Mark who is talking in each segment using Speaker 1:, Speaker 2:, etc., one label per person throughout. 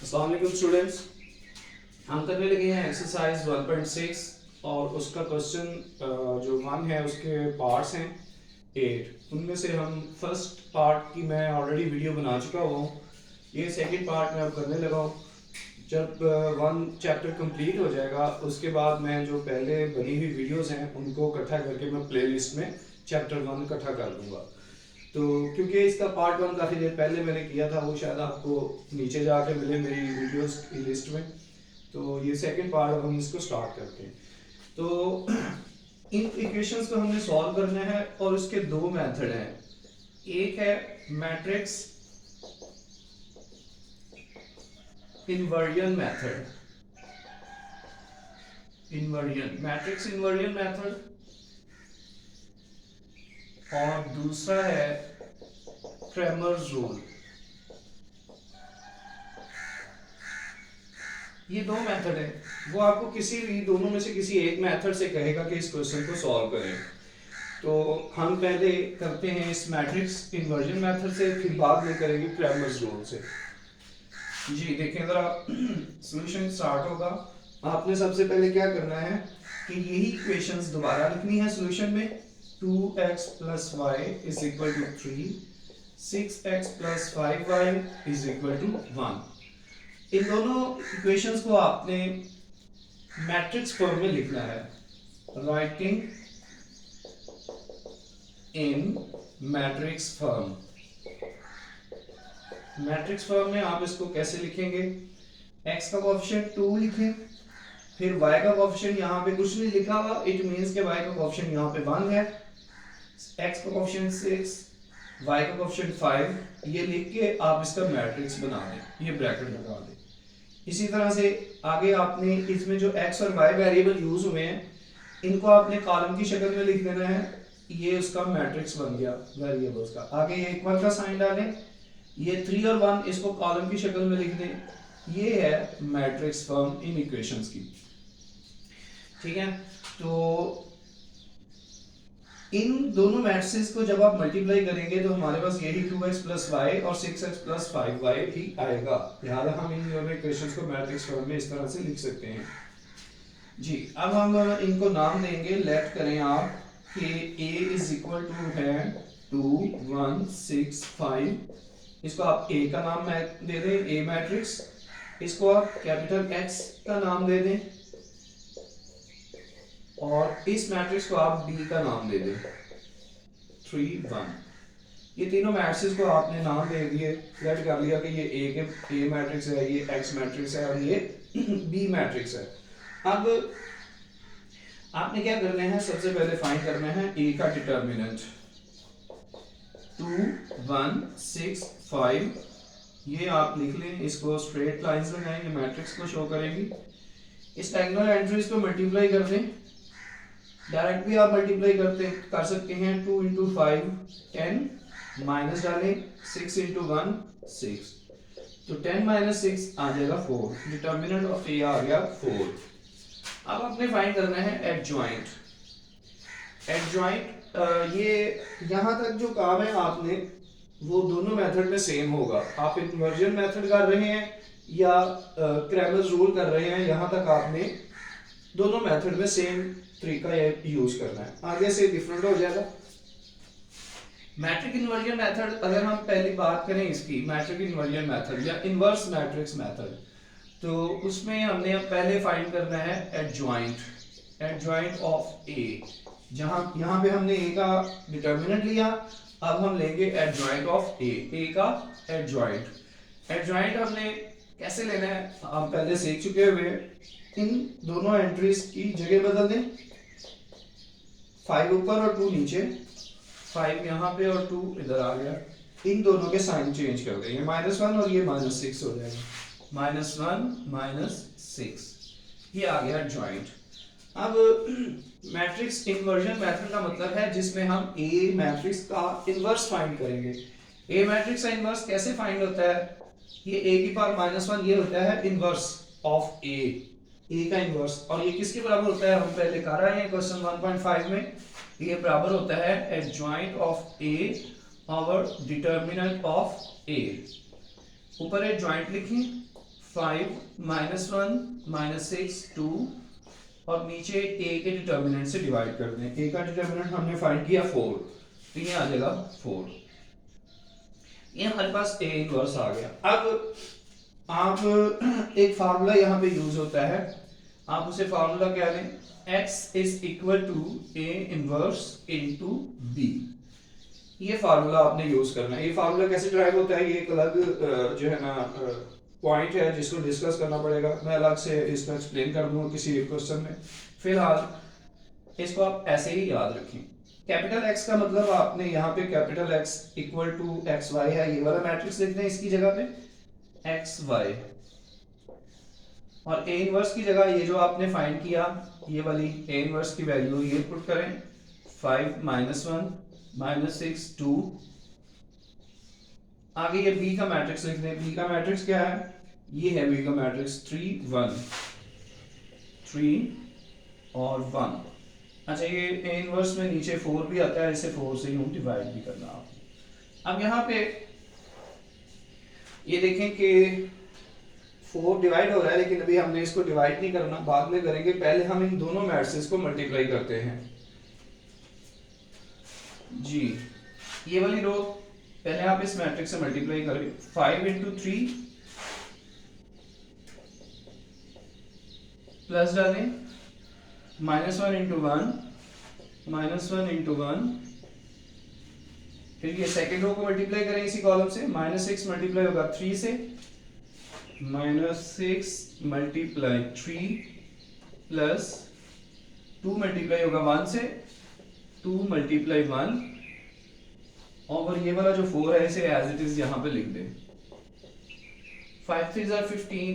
Speaker 1: अस्सलाम वालेकुम स्टूडेंट्स, हम करने लगे हैं एक्सरसाइज 1.6 और उसका क्वेश्चन जो 1 है उसके पार्ट्स हैं 8। उनमें से हम फर्स्ट पार्ट की मैं ऑलरेडी वीडियो बना चुका हुआ हूँ। ये सेकंड पार्ट मैं अब करने लगा हूँ। जब 1 चैप्टर कंप्लीट हो जाएगा उसके बाद मैं जो पहले बनी हुई वीडियोस हैं उनको इकट्ठा करके मैं प्लेलिस्ट में चैप्टर 1 इकट्ठा कर दूँगा। तो क्योंकि इसका पार्ट 1 काफ़ी देर पहले मैंने किया था, वो शायद आपको नीचे जाके मिले मेरी वीडियोस की लिस्ट में। तो ये सेकंड पार्ट अब हम इसको स्टार्ट करते हैं। तो इन इक्वेशंस को हमने सॉल्व करना है और उसके दो मेथड हैं। एक है matrix inversion method, matrix inversion method, और दूसरा है क्रैमर्स रूल। ये दो मेथड है, वो आपको किसी भी दोनों में से किसी एक मेथड से कहेगा कि इस क्वेश्चन को सॉल्व करें। तो हम पहले करते हैं इस मैट्रिक्स इन्वर्जन मेथड से, फिर बाद में करेंगे क्रैमर्स रूल से। जी देखें जरा, सॉल्यूशन स्टार्ट होगा। आपने सबसे पहले क्या करना है कि यही इक्वेशंस दोबारा लिखनी है सॉल्यूशन में। 2x + y = 3, 6x + 5y = 1। इन दोनों इक्वेशंस को आपने मैट्रिक्स फॉर्म में लिखना है। Writing in matrix form. Matrix form में आप इसको कैसे लिखेंगे? x का कोएफिशिएंट 2 लिखें, फिर y का कोएफिशिएंट यहाँ पे कुछ नहीं लिखा हुआ, इट मींस के y का कोएफिशिएंट यहाँ पे 1 है, x का कोएफिशिएंट 6, y का कोएफिशिएंट 5, ये लिख के आप इसका मैट्रिक्स बना दें, ये ब्रैकेट लगा दें। इसी तरह से आगे आपने इसमें जो x और y वेरिएबल यूज हुए हैं इनको आपने कॉलम की शक्ल में लिख देना है। ये उसका मैट्रिक्स बन गया वेरिएबल्स का। आगे ये इक्वल का साइन डालें, ये 3 और 1 इसको कॉलम की शक्ल में लिख दें। ये है मैट्रिक्स फॉर्म इन इक्वेशंस की। ठीक है, तो इन दोनों मैट्रिक्स को जब आप मल्टीप्लाई करेंगे तो हमारे पास यही 2x + y और 6x + 5y ही आएगा। लिहाजा हम इन दोनों इक्वेशंस को मैट्रिक्स फॉर्म में इस तरह से लिख सकते हैं। जी अब हम इनको नाम देंगे। लेट करें आप कि a = है 2 1 6 5। इसको आप a का नाम दे दें, a मैट्रिक्स। इसको आप कैपिटल X का नाम दे दें और इस मैट्रिक्स को आप b का नाम दे दें 3 1। ये तीनों मैट्रिक्स को आपने नाम दे दिए, सेलेक्ट कर लिया कि ये a मैट्रिक्स है, ये x मैट्रिक्स है और ये b मैट्रिक्स है। अब आपने क्या करना है, सबसे पहले फाइंड करना है a का डिटर्मिनेंट। 2 1 6 5 ये आप लिख लें, इसको स्ट्रेट लाइंस लगाएंगे, मैट्रिक्स को शो करेंगी। इस डायगोनल एंट्रीज को मल्टीप्लाई कर दें। डायरेक्ट भी आप मल्टीप्लाई कर सकते हैं। 2 × 5 10, माइनस डालें 6 × 1 6, तो 10 - 6 आ जाएगा 4। डिटर्मिनेंट ऑफ a आ गया 4। अब आपने फाइंड करना है एडजॉइंट। ये यहाँ तक जो काम है आपने वो दोनों मेथड में सेम होगा। आप इन्वर्जन मेथड कर रहे हैं या क्रैमर्स रूल कर रहे हैं, यहाँ तक आपने दोनों मेथड में सेम तरीका यूज करना है। आगे से डिफरेंट हो जाएगा। मैट्रिक इन्वर्जन मेथड, अगर हम पहली बात करें इसकी, मैट्रिक इन्वर्जन मेथड या इनवर्स मैट्रिक्स मेथड, तो उसमें हमने अब पहले फाइंड करना है एडजॉइंट ऑफ a। यहाँ पे हमने a का डिटर्मिनेंट लिया, अब हम लेंगे एडजॉइंट ऑफ a का एडजॉइंट हमने कैसे लेना है हम पहले सीख चुके हुए। इन दोनों एंट्रीज की जगह बदल दें, 5 ऊपर और 2 नीचे, 5 यहाँ पे और 2 इधर आ गया। इन दोनों के साइन चेंज कर दें, ये -1 और ये -6 हो जाएगा। -1 -6 ये आ गया एडजॉइंट। अब मैट्रिक्स इन्वर्जन मेथड का मतलब है जिसमें हम a मैट्रिक्स का इनवर्स फाइंड करेंगे। a मैट्रिक्स का इनवर्स कैसे फाइंड होता है? ये a की पावर -1 ये होता है इनवर्स ऑफ a का इनवर्स। और ये किसके बराबर होता है? हम पहले कर रहे हैं क्वेश्चन 1.5 में। ये बराबर होता है एडजॉइंट ऑफ a और डिटर्मिनेंट ऑफ a। ऊपर एडजॉइंट लिखें 5 -1 -6 2 और नीचे a के डिटर्मिनेंट से डिवाइड कर दें। a का डिटर्मिनेंट हमने फाइंड किया 4, तो ये आ जाएगा 4। ये हमारे पास a इनवर्स आ गया। अब आप एक फार्मूला यहाँ पे यूज होता है, आप उसे फार्मूला क्या लें, x is equal to a inverse into b। ये फार्मूला आपने यूज करना है। ये फार्मूला कैसे ड्राइव होता है, ये एक अलग जो है ना पॉइंट है जिसको डिस्कस करना पड़ेगा। मैं अलग से इसको एक्सप्लेन कर दूंगा किसी एक क्वेश्चन में। फिलहाल इसको आप ऐसे ही याद रखें। कैपिटल X का मतलब आपने यहाँ पे capital X equal to X Y है, ये वाला मैट्रिक्स लिख दें इसकी जगह पे एक्स वाई, और a इनवर्स की जगह ये जो आपने फाइंड किया ये वाली a इनवर्स की वैल्यू ये पुट करें 5 -1 -6 2। आगे ये b का मैट्रिक्स लिख दें। b का मैट्रिक्स क्या है, ये है b का मैट्रिक्स 3 1 3 और 1। अच्छा ये a इनवर्स में नीचे 4 भी आता है, इसे 4 से यूं डिवाइड भी करना आपने। अब यहाँ पे ये देखें कि 4 डिवाइड हो रहा है, लेकिन अभी हमने इसको डिवाइड नहीं करना, बाद में करेंगे। पहले हम इन दोनों मैट्रिक्स को मल्टीप्लाई करते हैं जी। ये वाली रो पहले आप इस मैट्रिक्स से मल्टीप्लाई करें, 5 × 3 प्लस डालें -1 × 1 -1 × 1। फिर ये सेकेंड रो को मल्टीप्लाई करें इसी कॉलम से, -6 मल्टीप्लाई होगा 3 से, -6 मल्टीप्लाई 3 प्लस 2 मल्टीप्लाई होगा 1 से, 2 मल्टीप्लाई 1, और ये वाला जो 4 है इसे एज इट इज यहाँ पे लिख दें। 5 3 15,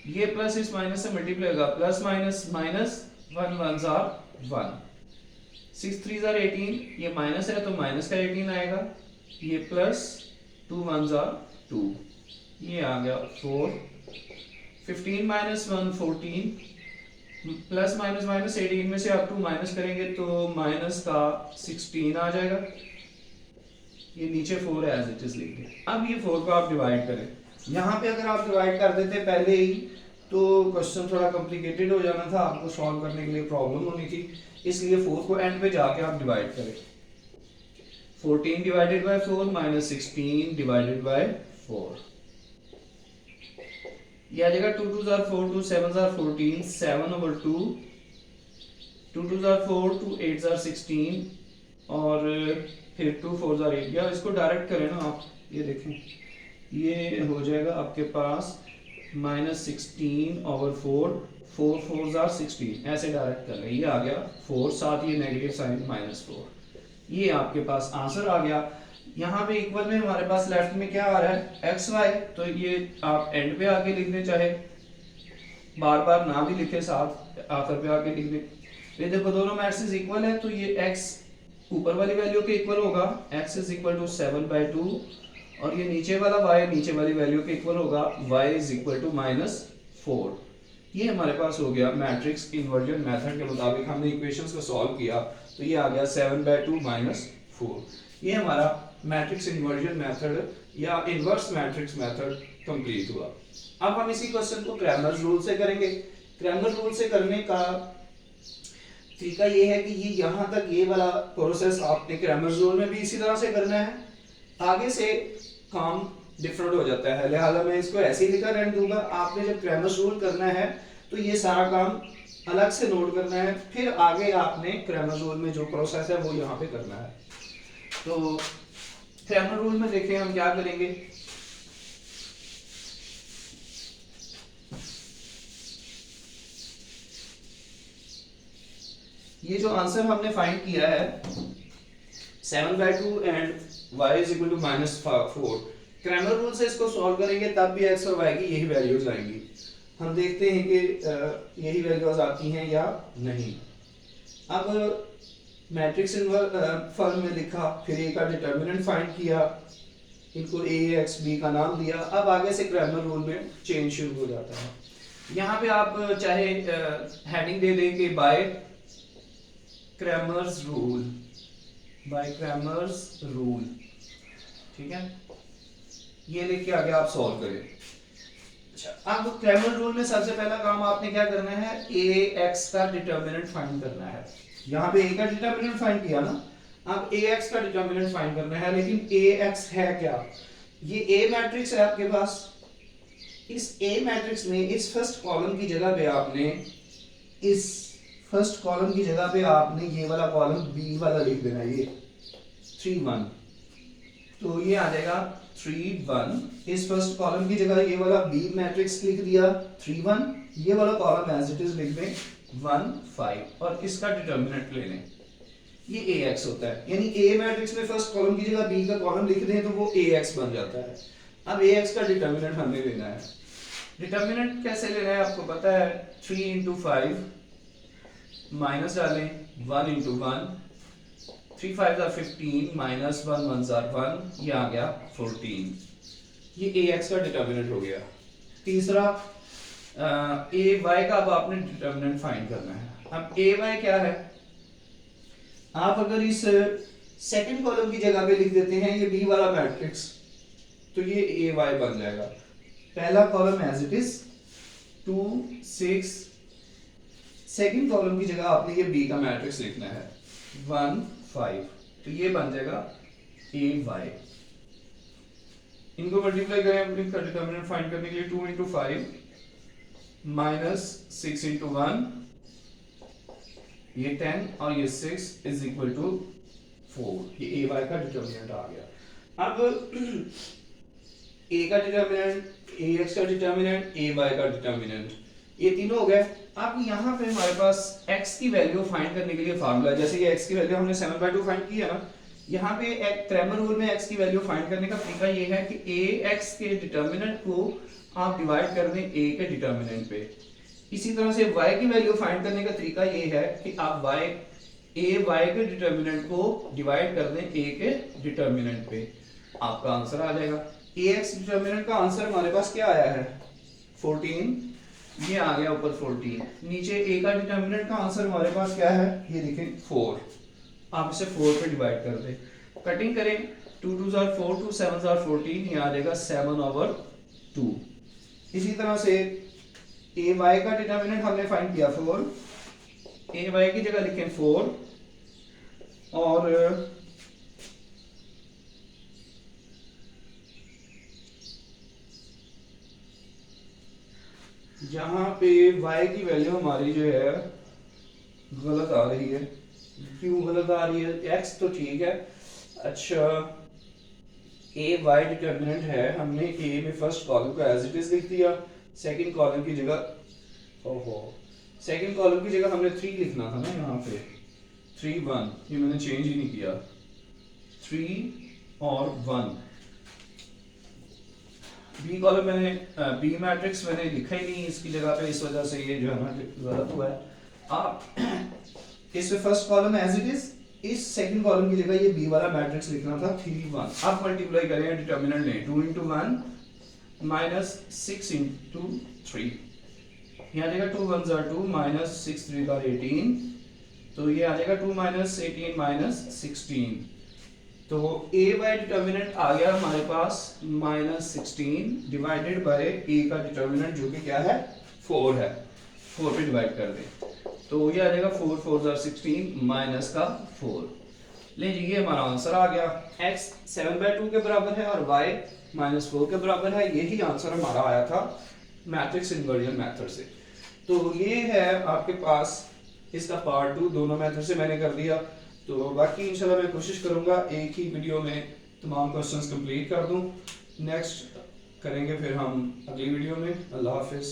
Speaker 1: ये प्लस इस माइनस से मल्टीप्लाई होगा, प्लस माइनस माइनस, 1 1 1, 6 3 18, ये माइनस है तो माइनस का 18 आएगा, ये प्लस 2 1 2, ये आ गया 4। 15 -1 14, प्लस माइनस माइनस 18 में से आप 2 माइनस करेंगे तो माइनस का 16 आ जाएगा। ये नीचे 4 है एज इट इज लिख दें। अब ये 4 को आप डिवाइड करें। यहाँ पे अगर आप डिवाइड कर देते पहले ही तो क्वेश्चन थोड़ा कॉम्प्लिकेटेड हो जाना था, आपको सॉल्व करने के लिए प्रॉब्लम होनी थी, इसलिए 4 को एंड पे जाके आप डिवाइड करें। 14 डिवाइडेड बाय 4 -16 डिवाइडेड बाय 4, ये आ जाएगा 2 2 4 2 7 14 7/2, 2 2 4 2 8 16 और फिर 2 4 8। या इसको डायरेक्ट करें ना आप, ये देखें ये हो जाएगा आपके पास -16/4, 4 4 16, ऐसे डायरेक्ट कर रहे हैं, ये आ गया 4, साथ ये नेगेटिव साइन -4, ये आपके पास आंसर आ गया। यहाँ पे इक्वल में हमारे पास लेफ्ट में क्या आ रहा है एक्स वाई, तो ये आप एंड पे आके लिख दें, चाहे बार बार ना भी लिखे, साथ आखिर पे आके लिख दें। ये देखो दोनों मैट्रिक्स इक्वल है, तो ये एक्स ऊपर वाली वैल्यू के इक्वल होगा, x इज इक्वल टू 7/2, और ये नीचे वाला y नीचे वाली वैल्यू के इक्वल होगा, y इज इक्वल टू -4। ये हमारे पास हो गया मैट्रिक्स इन्वर्जन मेथड के मुताबिक हमने इक्वेशंस को सॉल्व किया, तो ये आ गया 7/2 -4। ये हमारा मैट्रिक्स इन्वर्जन मेथड या इनवर्स मैट्रिक्स मेथड कंप्लीट हुआ। अब हम इसी क्वेश्चन को क्रैमर्स रूल से करेंगे। क्रैमर रूल से करने का तरीका ये है कि ये यहाँ तक ये वाला प्रोसेस आपने क्रैमर्स रूल में भी इसी तरह से करना है, आगे से काम डिफरेंट हो जाता है, लिहाजा मैं इसको ऐसे ही लिखा रहने दूंगा। आपने जब क्रैमर्स रूल करना है तो ये सारा काम अलग से नोट करना है, फिर आगे आपने क्रैमर्स रूल में जो प्रोसेस है वो यहाँ पे करना है। तो क्रैमर रूल में देखें हम क्या करेंगे। ये जो आंसर हमने फाइंड किया है 7/2 and y is equal to -4, Cramer rule से इसको सॉल्व करेंगे तब भी x और y की यही वैल्यूज आएंगी। हम देखते हैं कि यही वैल्यूज आती हैं या नहीं। अब मैट्रिक्स फॉर्म में लिखा, फिर a का डिटर्मिनेंट फाइंड किया, इनको a x b का नाम दिया। अब आगे से क्रैमर रूल में चेंज शुरू हो जाता है। यहाँ पे आप चाहे हेडिंग दे दें कि by Cramer's rule, by Cramer's rule, ठीक है, ये लिख के आगे आप सॉल्व करें। अच्छा, अब क्रैमर रूल में सबसे पहला काम आपने क्या करना है, ए एक्स का डिटर्मिनेंट फाइंड करना है। यहाँ पे ए का डिटर्मिनेंट फाइंड किया ना, अब ए एक्स का डिटर्मिनेंट फाइंड करना है। लेकिन ए एक्स है क्या, ये ए मैट्रिक्स है आपके पास। इस ए मैट्रिक्स में इस फर्स्ट कॉलम की जगह पे आपने ये वाला कॉलम बी वाला लिख देना, ये 3 1, तो ये आ जाएगा 3 1। इस फर्स्ट कॉलम की जगह ये वाला बी मैट्रिक्स लिख दिया 3 1, ये वाला कॉलम एज इट इज लिख दें 1 5 और इसका डिटर्मिनेंट ले लें, ये ए एक्स होता है। यानी ए मैट्रिक्स में फर्स्ट कॉलम की जगह बी का कॉलम लिख दें तो वो ए एक्स बन जाता है। अब ए एक्स का डिटर्मिनेंट हमने लेना है। डिटर्मिनेंट कैसे लेना है आपको पता है, 3 इंटू 5 माइनस डालें 1 इंटू 1, 3 5 15 माइनस 1 1 1, ये आ गया 14। ये ए एक्स का डिटर्मिनेंट हो गया। तीसरा ए वाई का अब आपने डिटर्मिनेंट फाइंड करना है। अब ए वाई क्या है, आप अगर इस सेकंड कॉलम की जगह पे लिख देते हैं ये बी वाला मैट्रिक्स, तो ये ए वाई बन जाएगा। पहला column as it is 2 6, second column की जगह आपने ये बी का मैट्रिक्स लिखना है 1 5, तो ये बन जाएगा ए वाई। इनको मल्टीप्लाई करें अपने का डिटर्मिनेंट फाइंड करने के लिए, 2 इंटू 5 माइनस 6 इंटू 1, ये 10 और ये 6 इज इक्वल टू 4। ये ए वाई का डिटर्मिनेंट आ गया। अब ए का डिटर्मिनेंट, ए एक्स का डिटर्मिनेंट, ए वाई का डिटर्मिनेंट, ये तीनों हो गए। अब यहाँ पे हमारे पास x की वैल्यू फाइंड करने के लिए फार्मूला है। जैसे ये x की वैल्यू हमने 7/2 फाइंड की है ना, यहाँ पे एक क्रैमर रूल में x की वैल्यू फाइंड करने का तरीका ये है कि ax के डिटर्मिनेंट को आप डिवाइड कर दें a के डिटर्मिनेंट पे। इसी तरह से y की वैल्यू फाइंड करने का तरीका ये है कि आप y के डिटर्मिनेंट को डिवाइड कर दें a के डिटर्मिनेंट पे, आपका आंसर आ जाएगा। ax डिटर्मिनेंट का आंसर हमारे पास क्या आया है 14, ये आ गया ऊपर 14। नीचे a का डिटर्मिनेंट का आंसर हमारे पास क्या है, ये देखें 4। आप इसे 4 पे डिवाइड कर दें, कटिंग करें, 2 2 are 4, 2 7 are 14, ये आ जाएगा 7/2। इसी तरह से a y का डिटर्मिनेंट हमने फाइंड किया 4, a y की जगह लिखें 4 और जहां पे y की वैल्यू हमारी जो है गलत आ रही है, क्यों गलत आ रही है, x तो ठीक है। अच्छा, a y डिटर्मिनेंट है, हमने a में फर्स्ट कॉलम को एज इट इज लिख दिया, सेकंड कॉलम की जगह सेकंड कॉलम की जगह हमने 3 लिखना था ना, यहाँ पे 3 1, ये मैंने चेंज ही नहीं किया, 3 और 1। बी कॉलम मैंने बी मैट्रिक्स मैंने लिखा ही नहीं इसकी जगह पे, इस वजह से ये जो है ना गलत हुआ है। आप इस first column as it is, इस सेकंड कॉलम की जगह ये बी वाला मैट्रिक्स लिखना था 3 1। आप मल्टीप्लाई करें, डिटर्मिनेंट लें, 2 इंटू 1 माइनस 6 इंटू 3, यहाँ आ जाएगा 2 1 are 2 माइनस 6 3 are 18, तो ये आ जाएगा 2 माइनस 18 माइनस 16। तो a बाय डिटर्मिनेंट आ गया हमारे पास -16 डिवाइडेड बाय a का डिटर्मिनेंट जो कि क्या है 4 है, 4 पे डिवाइड कर दें, तो ये आ जाएगा 4 4 are 16 माइनस का 4। ले जी, ये हमारा आंसर आ गया। x 7/2 के बराबर है और y -4 के बराबर है। यही आंसर हमारा आया था मैट्रिक्स इन्वर्जन मेथड से। तो ये है आपके पास इसका पार्ट 2, दोनों मेथड से मैंने कर दिया। तो बाकी इंशाल्लाह मैं कोशिश करूंगा एक ही वीडियो में तमाम क्वेश्चंस कंप्लीट कर दूं। नेक्स्ट करेंगे फिर हम अगली वीडियो में। अल्लाह हाफिज़।